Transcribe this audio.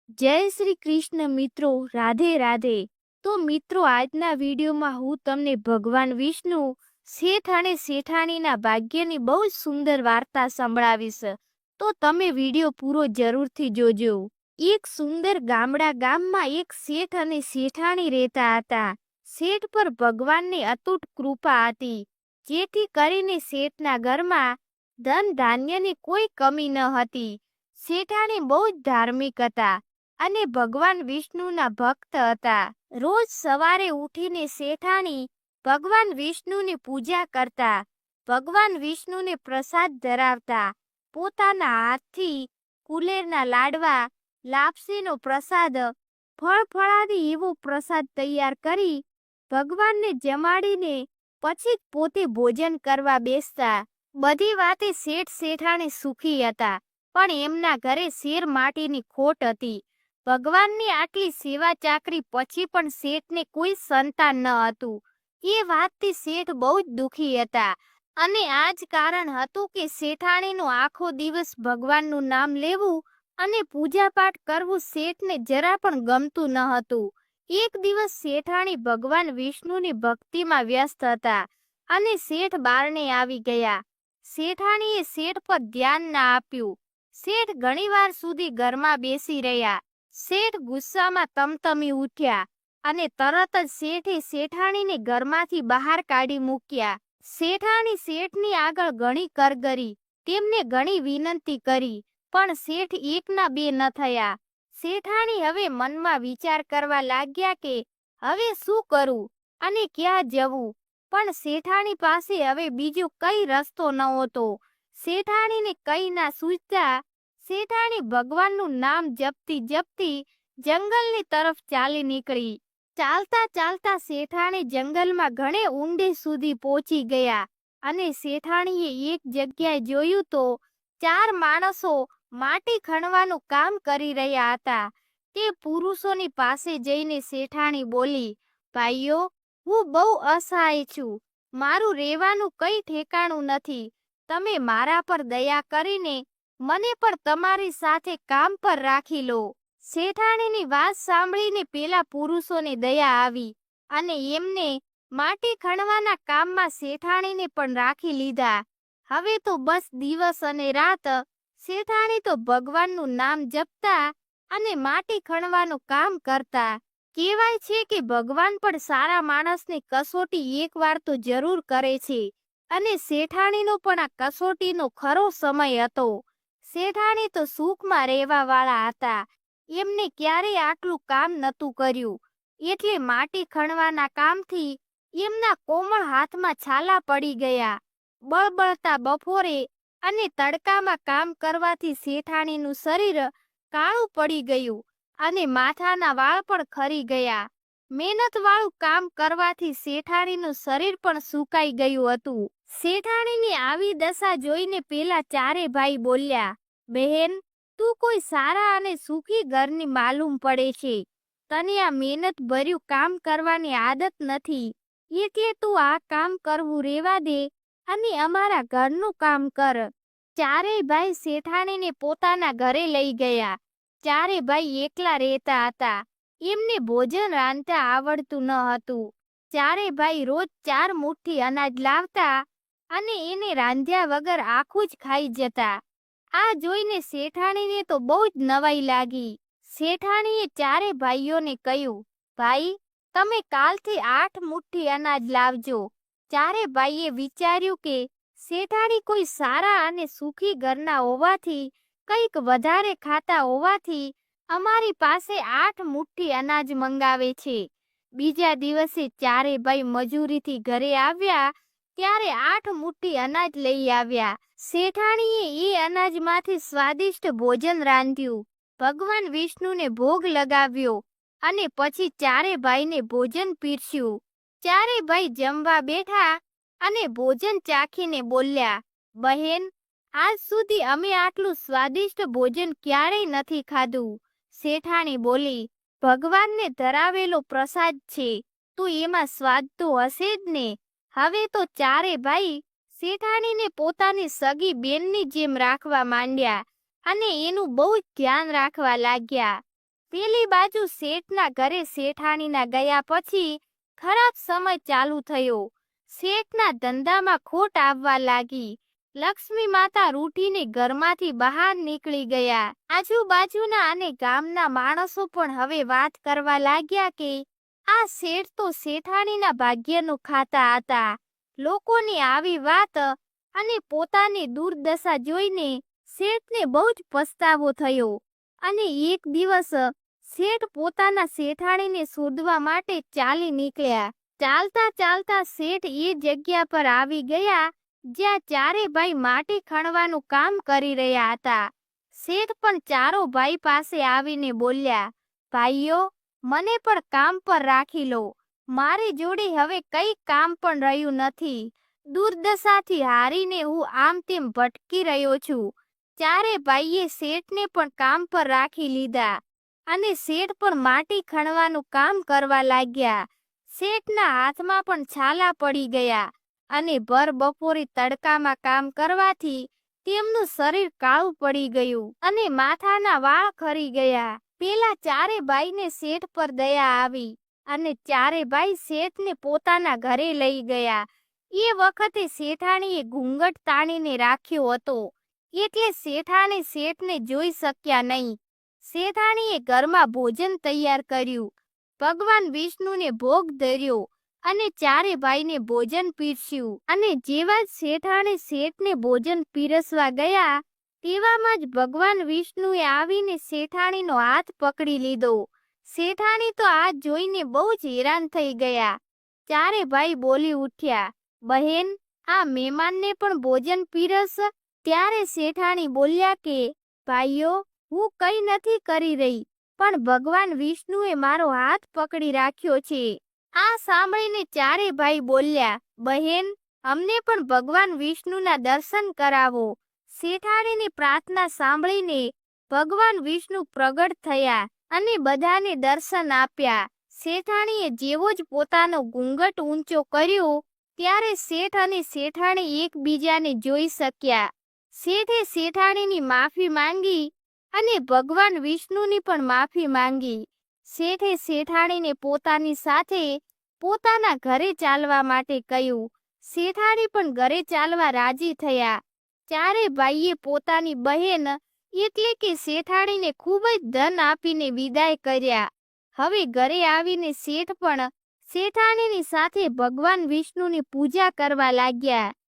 જય શ્રી કૃષ્ણ મિત્રો, રાધે રાધે. તો મિત્રો, આજના વિડીયોમાં હું તમને ભગવાન વિષ્ણુ શેઠ અને શેઠાણીના ભાગ્યની બહુ જ સુંદર વાર્તા સંભળાવીશ. તો તમે વિડીયો પૂરો જરૂરથી જોજો. એક સુંદર ગામમાં એક શેઠ અને શેઠાણી રહેતા હતા. શેઠ પર ભગવાનની અતૂટ કૃપા હતી, જેથી કરીને શેઠના ઘરમાં ધન ધાન્યની કોઈ કમી ન હતી. શેઠાણી બહુ જ ધાર્મિક હતા અને ભગવાન વિષ્ણુના ભક્ત હતા. રોજ સવારે ઉઠીને શેઠાણી ભગવાન વિષ્ણુની પૂજા કરતા, ભગવાન વિષ્ણુને પ્રસાદ ધરાવતા. પોતાના હાથથી કુલેરના લાડવા, લાપસીનો પ્રસાદ, ફળફળાદી એવો પ્રસાદ તૈયાર કરી ભગવાનને જમાડીને પછી જ પોતે ભોજન કરવા બેસતા. બધી વાતે શેઠ શેઠાણી સુખી હતા, પણ એમના ઘરે શેર માટીની ખોટ હતી. ભગવાનની આટલી સેવા ચાકરી પછી પણ શેઠને કોઈ સંતાન ન હતું. એ વાતથી શેઠ બહુ જ દુખી હતા, અને આ જ કારણ હતું કે શેઠાણીનો આખો દિવસ ભગવાનનું નામ લેવું અને પૂજાપાઠ કરવું શેઠને જરા પણ ગમતું ન હતું. એક દિવસ શેઠાણી ભગવાન વિષ્ણુની ભક્તિમાં વ્યસ્ત હતા અને શેઠ બારણે આવી ગયા. શેઠાણીએ શેઠ પર ધ્યાન ના આપ્યું. શેઠ ઘણીવાર સુધી ઘરમાં બેસી રહ્યા. શેઠ ગુસ્સામાં તમતમી ઉઠ્યા અને તરત જ શેઠે શેઠાણીને ઘરમાંથી બહાર કાઢી મૂક્યા. શેઠાણી શેઠની આગળ ઘણી કરગરી, તેમને ઘણી વિનંતી કરી, પણ શેઠ એકના બે ન થયા. શેઠાણી હવે મનમાં વિચાર કરવા લાગ્યા કે હવે શું કરવું અને ક્યાં જવું, પણ શેઠાણી પાસે હવે બીજો કઈ રસ્તો નહોતો. શેઠાણીને કઈ ના સૂઝતા શેઠાણી ભગવાનનું નામ જપતી જંગલની તરફ ચાલી નીકળી. ચાલતા ચાલતા શેઠાણી જંગલમાં ઘણે ઊંડે સુધી પહોંચી ગયા અને શેઠાણીએ એક જગ્યાએ જોયું તો 4 માણસો માટી ખણવાનું કામ કરી રહ્યા હતા. તે પુરુષોની પાસે જઈને શેઠાણી બોલી, ભાઈઓ, હું બહુ અસહાય છું. મારું રહેવાનું કઈ ઠેકાણું નથી. તમે મારા પર દયા કરીને મને પણ તમારી સાથે કામ પર રાખી લો. શેઠાણીની વાત સાંભળીને પેલા પુરુષોને દયા આવી અને એમને માટી ખણવાના કામમાં શેઠાણીને પણ રાખી લીધા. હવે તો બસ દિવસ અને રાત શેઠાણી તો ભગવાનનું નામ જપતા અને માટી ખણવાનું કામ કરતા. કહેવાય છે કે ભગવાન પણ સારા માણસને કસોટી એકવાર તો જરૂર કરે છે, અને શેઠાણીનો પણ આ કસોટીનો ખરો સમય હતો. શેઠાણી તો સુખમાં રહેવા વાળા હતા. એમને ક્યારેય આટલું કામ નહોતું કર્યું, એટલે માટી ખણવાના કામથી એમના કોમળ હાથમાં છાલા પડી ગયા. બળબળતા બપોરે અને તડકામાં કામ કરવાથી શેઠાણીનું શરીર કાળું પડી ગયું અને માથાના વાળ પણ ખરી ગયા. મહેનતવાળું કામ કરવાથી શેઠાણીનું શરીર પણ સુકાઈ ગયું હતું. શેઠાણીની આવી દશા જોઈને પેલા 4 ભાઈ બોલ્યા, બહેન, તું કોઈ સારા અને સુખી ઘરની માલુમ પડે છે. તને આ મહેનત ભર્યું કામ કરવાની આદત નથી, એટલે તું આ કામ કરવું રેવા દે અને અમારા ઘરનું કામ કર. 4 ભાઈ શેઠાણીને પોતાના ઘરે લઈ ગયા. 4 ભાઈ એકલા રહેતા હતા. એમને ભોજન રાંધતા આવડતું ન હતું. 4 ભાઈ રોજ 4 મુઠ્ઠી અનાજ લાવતા અને એને રાંધ્યા વગર આખું જ ખાઈ જતા. આ જોઈને શેઠાણીને તો બહુ જ નવાઈ લાગી. શેઠાણીએ 4 ભાઈઓને કહ્યું, ભાઈ, તમે કાલથી 8 મુઠ્ઠી અનાજ લાવજો. 4 ભાઈએ વિચાર્યું કે શેઠાણી કોઈ સારા અને સુખી ઘરના હોવાથી, કંઈક વધારે ખાતા હોવાથી અમારી પાસે 8 મુઠ્ઠી અનાજ મંગાવે છે. બીજા દિવસે 4 ભાઈ મજૂરીથી ઘરે આવ્યા ત્યારે 8 મુઠ્ઠી અનાજ લઈ આવ્યા. શેઠાણીએ એ અનાજમાંથી સ્વાદિષ્ટ ભોજન રાંધ્યું, ભગવાન વિષ્ણુને ભોગ લગાવ્યો અને પછી 4 ભાઈને ભોજન પીરસ્યું. 4 ભાઈ જમવા બેઠા અને ભોજન ચાખીને બોલ્યા, બહેન, આજ સુધી અમે આટલું સ્વાદિષ્ટ ભોજન ક્યારેય નથી ખાધું. શેઠાણી બોલી, ભગવાનને ધરાવેલો પ્રસાદ છે, તો એમાં સ્વાદ તો હશે જ ને. હવે તો 4 ભાઈ શેઠાણીને પોતાની સગી બેનની જેમ રાખવા માંડ્યા અને એનું બહુ જ ધ્યાન રાખવા લાગ્યા. પેલી બાજુ શેઠના ઘરે શેઠાણીના ગયા પછી ખરાબ સમય ચાલુ થયો. શેઠના ધંધામાં ખોટ આવવા લાગી. લક્ષ્મી માતા રૂઠીને ઘરમાંથી બહાર નીકળી ગયા. આજુબાજુના અને ગામના માણસો પણ હવે વાત કરવા લાગ્યા કે આ શેઠ તો શેઠાણીના ભાગ્યનું ખાતા હતા. લોકોની આવી વાત અને પોતાની દુર્દશા જોઈને શેઠને બહુ જ પસ્તાવો થયો અને એક દિવસ શેઠ પોતાના શેઠાણીને શોધવા માટે ચાલી નીકળ્યા. ચાલતા ચાલતા શેઠ એ જગ્યા પર આવી ગયા જ્યાં ચારે ભાઈ માટી ખણવાનું કામ કરી રહ્યા હતા. શેઠ પણ ચારો ભાઈ પાસે આવીને બોલ્યા, ભાઈઓ, મને પણ કામ પર રાખી લો. મારી જોડે હવે કઈ કામ પણ રહ્યું નથી. દુર્દશાથી હારીને હું આમ તેમ ભટકી રહ્યો છું. ચારે ભાઈએ શેઠને પણ કામ પર રાખી લીધા અને શેઠ પણ માટી ખણવાનું કામ કરવા લાગ્યા. શેઠના હાથમાં પણ છાલા પડી ગયા અને ભર બપોરે તડકામાં કામ કરવાથી તેમનું શરીર કાળું પડી ગયું અને માથાના વાળ ખરી ગયા. પેલા ચારે ભાઈને શેઠ પર દયા આવી અને ચારે ભાઈ શેઠને પોતાના ઘરે લઈ ગયા. એ વખતે શેઠાણીએ ઘૂંઘટ તાણીને રાખ્યો હતો એટલે શેઠાણી શેઠને જોઈ શક્યા નહીં. શેઠાણીએ ઘરમાં ભોજન તૈયાર કર્યું, ભગવાન વિષ્ણુને ભોગ ધર્યો અને ચારે ભાઈને ભોજન પીરસ્યું. અને જેવા જ શેઠાણી શેઠને ભોજન પીરસવા ગયા તેવામાં જ ભગવાન વિષ્ણુએ આવીને શેઠાણીનો હાથ પકડી લીધો. શેઠાણી તો આ જોઈને બહુ જ હેરાન થઈ ગયા. ચારે ભાઈ બોલી ઉઠ્યા, બહેન, આ મહેમાનને પણ ભોજન પીરસ. ત્યારે શેઠાણી બોલ્યા કે ભાઈઓ, હું કઈ નથી કરી રહી, પણ ભગવાન વિષ્ણુએ મારો હાથ પકડી રાખ્યો છે. આ સાંભળીને ચારે ભાઈ બોલ્યા, બહેન, અમને પણ ભગવાન વિષ્ણુના દર્શન કરાવો. શેઠાણીની પ્રાર્થના સાંભળીને ભગવાન વિષ્ણુ પ્રગટ થયા અને બધાને દર્શન આપ્યા. શેઠાણીએ જેવો જ પોતાનો ઘૂંઘટ ઊંચો કર્યો ત્યારે શેઠ અને શેઠાણી એકબીજાને જોઈ શક્યા. શેઠે શેઠાણીની માફી માંગી અને ભગવાન વિષ્ણુની પણ માફી માંગી. શેઠે શેઠાણીને પોતાની સાથે પોતાના ઘરે ચાલવા માટે કહ્યું. શેઠાણી પણ ઘરે ચાલવા રાજી થયા. ચારે ભાઈએ પોતાની બહેન એટલે કે શેઠાણીને ખૂબ જ ધન આપીને વિદાય કર્યા. હવે ઘરે આવીને શેઠ પણ શેઠાણીની સાથે ભગવાન વિષ્ણુની પૂજા કરવા લાગ્યા.